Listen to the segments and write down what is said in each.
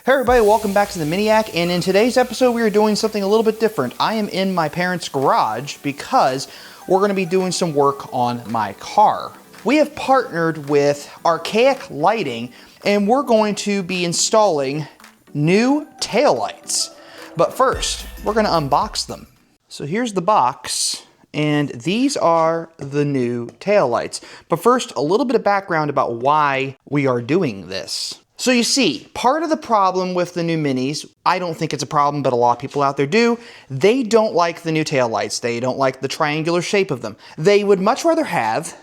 Hey everybody, welcome back to the Miniac, and in today's episode we are doing something a little bit different. I am in my parents' garage because we're going to be doing some work on my car. We have partnered with Archaic Lighting and we're going to be installing new taillights. But first, we're going to unbox them. So here's the box, and these are the new taillights. But first, a little bit of background about why we are doing this. So you see, part of the problem with the new Minis, I don't think it's a problem, but a lot of people out there do, they don't like the new taillights. They don't like the triangular shape of them. They would much rather have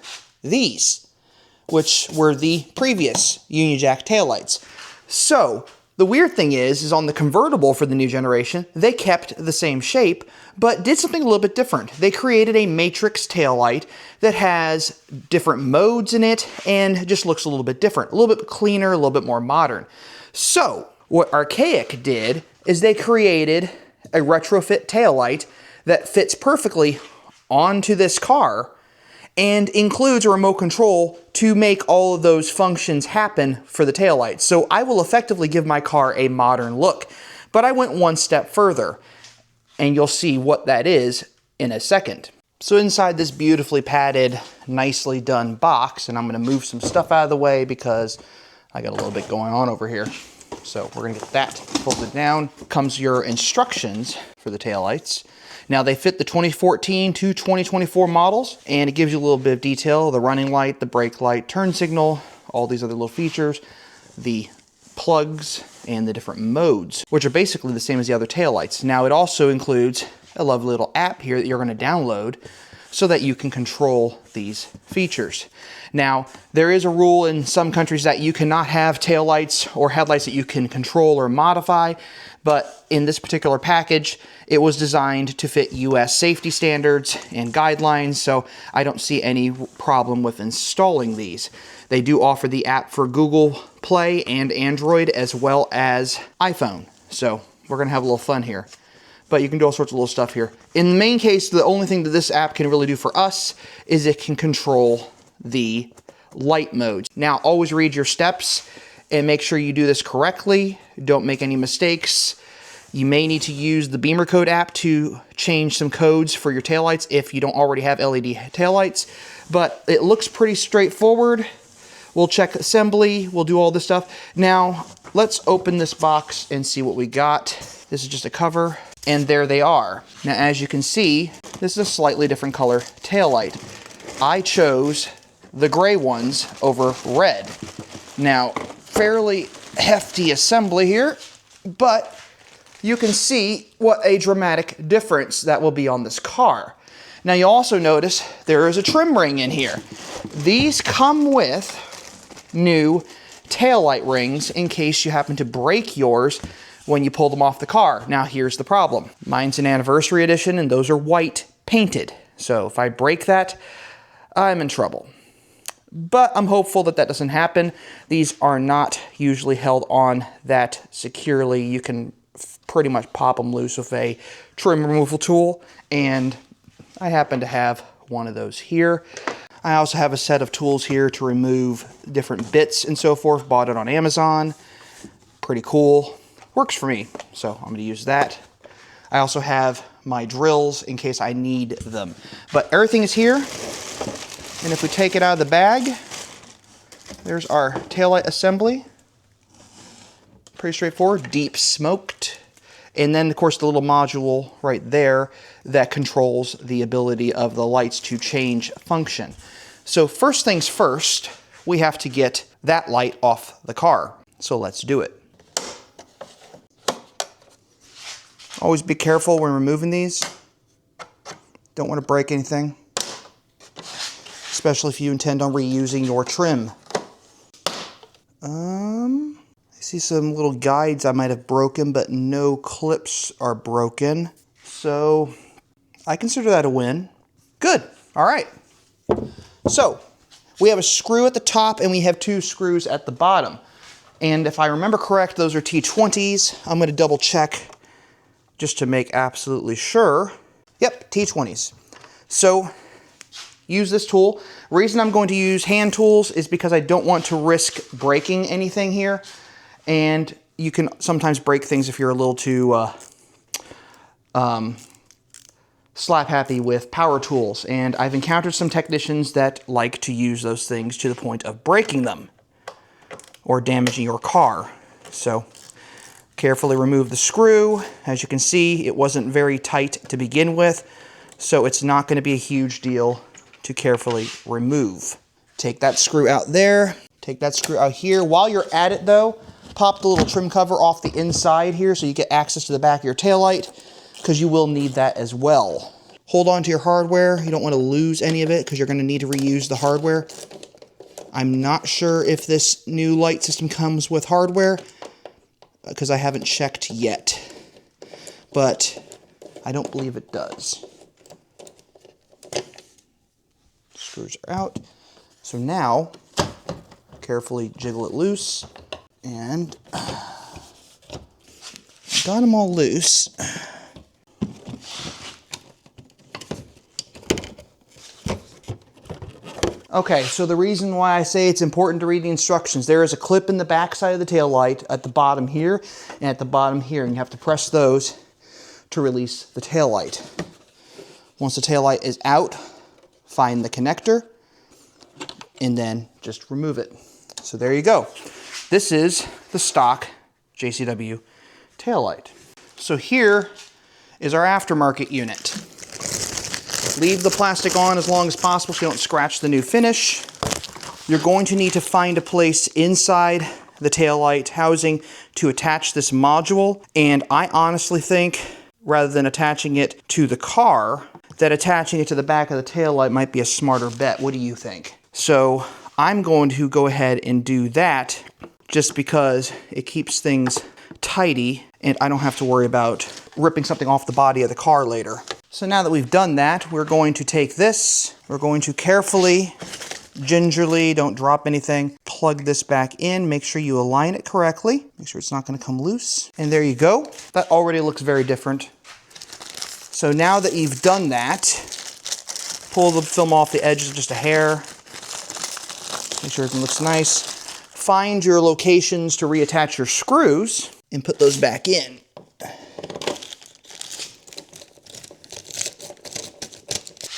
these, which were the previous Union Jack taillights. So the weird thing is on the convertible for the new generation, they kept the same shape, but did something a little bit different. They created a matrix taillight that has different modes in it and just looks a little bit different, a little bit cleaner, a little bit more modern. So what Archaic did is they created a retrofit taillight that fits perfectly onto this car and includes a remote control to make all of those functions happen for the taillights. So I will effectively give my car a modern look, but I went one step further, and you'll see what that is in a second. So inside this beautifully padded, nicely done box, and I'm gonna move some stuff out of the way because I got a little bit going on over here. So we're gonna get that folded down. Comes your instructions for the taillights. Now they fit the 2014 to 2024 models, and it gives you a little bit of detail, the running light, the brake light, turn signal, all these other little features, the plugs, and the different modes, which are basically the same as the other taillights. Now it also includes a lovely little app here that you're going to download so that you can control these features. Now, there is a rule in some countries that you cannot have taillights or headlights that you can control or modify, but in this particular package, it was designed to fit US safety standards and guidelines, so I don't see any problem with installing these. They do offer the app for Google Play and Android as well as iPhone, so we're gonna have a little fun here. But you can do all sorts of little stuff here. In the main case, the only thing that this app can really do for us is it can control the light modes. Now, always read your steps and make sure you do this correctly. Don't make any mistakes. You may need to use the Beamer Code app to change some codes for your taillights if you don't already have LED taillights, but it looks pretty straightforward. We'll check assembly, we'll do all this stuff. Now, let's open this box and see what we got. This is just a cover, and there they are. Now, as you can see, this is a slightly different color taillight. I chose the gray ones over red. Now, fairly hefty assembly here, but you can see what a dramatic difference that will be on this car. Now, you also notice there is a trim ring in here. These come with new taillight rings in case you happen to break yours when you pull them off the car. Now, here's the problem. Mine's an anniversary edition, and those are white painted. So if I break that, I'm in trouble. But I'm hopeful that that doesn't happen. These are not usually held on that securely. You can pretty much pop them loose with a trim removal tool, and I happen to have one of those here. I also have a set of tools here to remove different bits and so forth. Bought it on Amazon. Pretty cool. Works for me, so I'm going to use that. I also have my drills in case I need them. But everything is here, and if we take it out of the bag, there's our taillight assembly. Pretty straightforward, deep smoked. And then, of course, the little module right there that controls the ability of the lights to change function. So first things first, we have to get that light off the car. So let's do it. Always be careful when removing these. Don't want to break anything, especially if you intend on reusing your trim. I see some little guides I might have broken, but no clips are broken. So I consider that a win. Good. All right. So we have a screw at the top and we have two screws at the bottom. And if I remember correct, those are T20s. I'm going to double check just to make absolutely sure. Yep, T20s. So use this tool. Reason I'm going to use hand tools is because I don't want to risk breaking anything here. And you can sometimes break things if you're a little too slap happy with power tools, and I've encountered some technicians that like to use those things to the point of breaking them or damaging your car. So carefully remove the screw. As you can see, it wasn't very tight to begin with, so it's not going to be a huge deal to carefully remove. Take that screw out there, take that screw out here. While you're at it though, pop the little trim cover off the inside here so you get access to the back of your taillight, because you will need that as well. Hold on to your hardware. You don't want to lose any of it because you're going to need to reuse the hardware. I'm not sure if this new light system comes with hardware because I haven't checked yet, but I don't believe it does. Screws are out. So now, carefully jiggle it loose, and got them all loose. Okay, so the reason why I say it's important to read the instructions, there is a clip in the back side of the tail light at the bottom here and at the bottom here, and you have to press those to release the tail light. Once the tail light is out, find the connector and then just remove it. So there you go. This is the stock JCW tail light. So here is our aftermarket unit. Leave the plastic on as long as possible so you don't scratch the new finish. You're going to need to find a place inside the taillight housing to attach this module, and I honestly think rather than attaching it to the car, that attaching it to the back of the taillight might be a smarter bet. What do you think? So I'm going to go ahead and do that just because it keeps things tidy and I don't have to worry about ripping something off the body of the car later. So now that we've done that, we're going to take this, we're going to carefully, gingerly, don't drop anything, plug this back in, make sure you align it correctly, make sure it's not going to come loose, and there you go. That already looks very different. So now that you've done that, pull the film off the edges just a hair, make sure everything looks nice. Find your locations to reattach your screws and put those back in.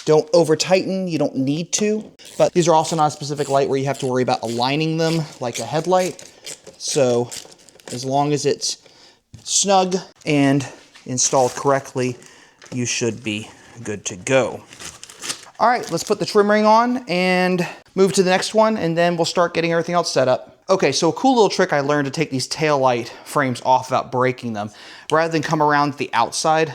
Don't over tighten, you don't need to, but these are also not a specific light where you have to worry about aligning them like a headlight. So as long as it's snug and installed correctly, you should be good to go. All right, let's put the trim ring on and move to the next one, and then we'll start getting everything else set up. Okay, so a cool little trick I learned to take these tail light frames off without breaking them. Rather than come around the outside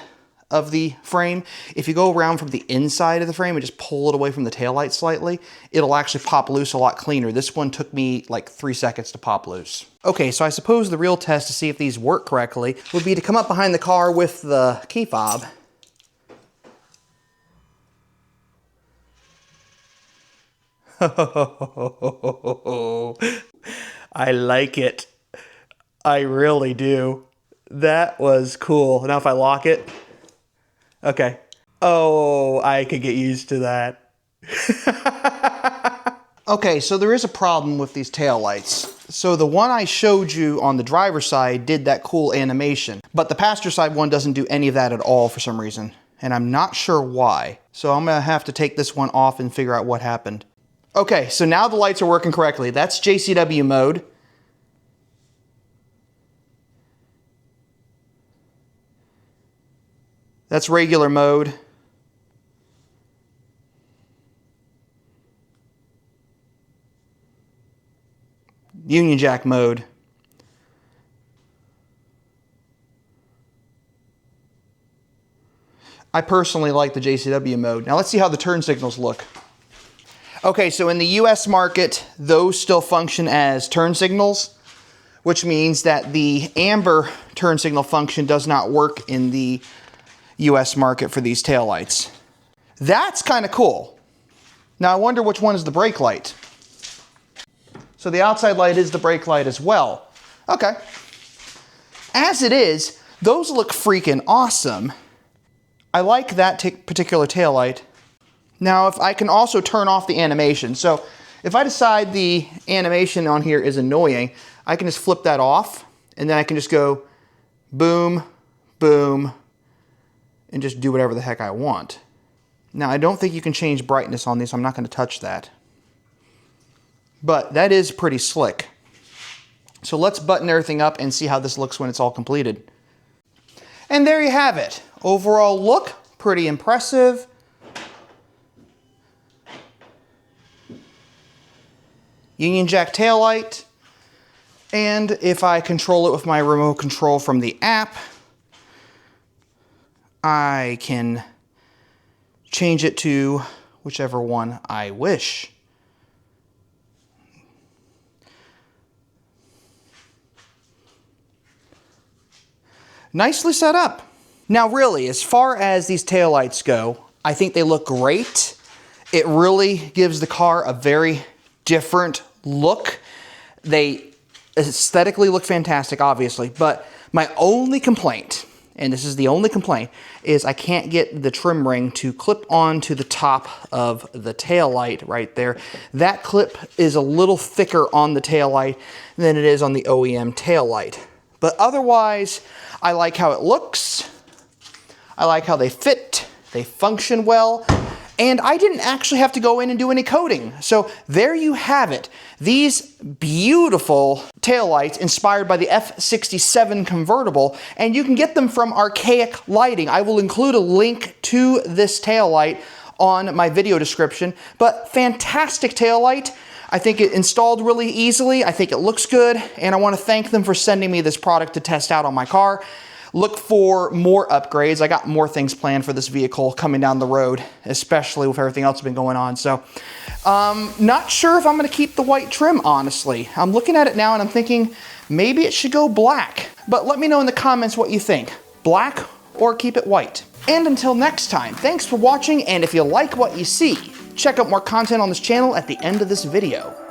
of the frame, if you go around from the inside of the frame and just pull it away from the tail light slightly, it'll actually pop loose a lot cleaner. This one took me like 3 seconds to pop loose. Okay, so I suppose the real test to see if these work correctly would be to come up behind the car with the key fob. I like it. I really do. That was cool. Now if I lock it, okay. Oh, I could get used to that. Okay, so there is a problem with these taillights. So the one I showed you on the driver's side did that cool animation, but the passenger side one doesn't do any of that at all for some reason, and I'm not sure why. So I'm gonna have to take this one off and figure out what happened. Okay, so now the lights are working correctly. That's JCW mode. That's regular mode. Union jack mode. I personally like the JCW mode. Now let's see how the turn signals look. Okay, so in the US market, those still function as turn signals, which means that the amber turn signal function does not work in the US market for these taillights. That's kind of cool. Now I wonder which one is the brake light. So the outside light is the brake light as well. Okay. As it is, those look freaking awesome. I like that particular taillight. Now, if I can also turn off the animation. So if I decide the animation on here is annoying, I can just flip that off And then I can just go boom, boom, and just do whatever the heck I want. Now, I don't think you can change brightness on these, so I'm not going to touch that. But that is pretty slick. So let's button everything up and see how this looks when it's all completed. And there you have it. Overall look, pretty impressive. Union jack taillight. And if I control it with my remote control from the app, I can change it to whichever one I wish. Nicely set up. Now really, as far as these taillights go, I think they look great. It really gives the car a very different look. They aesthetically look fantastic, obviously, but my only complaint, and this is the only complaint, is I can't get the trim ring to clip onto the top of the taillight right there. That clip is a little thicker on the taillight than it is on the OEM taillight. But otherwise, I like how it looks. I like how they fit. They function well. And I didn't actually have to go in and do any coating. So there you have it. These beautiful taillights inspired by the F67 convertible, and you can get them from Archaic Lighting. I will include a link to this taillight on my video description, but fantastic taillight. I think it installed really easily. I think it looks good, and I want to thank them for sending me this product to test out on my car. Look for more upgrades. I got more things planned for this vehicle coming down the road, especially with everything else that's been going on. So, not sure if I'm going to keep the white trim, honestly. I'm looking at it now and I'm thinking maybe it should go black. But let me know in the comments what you think. Black or keep it white. And until next time, thanks for watching, and if you like what you see, check out more content on this channel at the end of this video.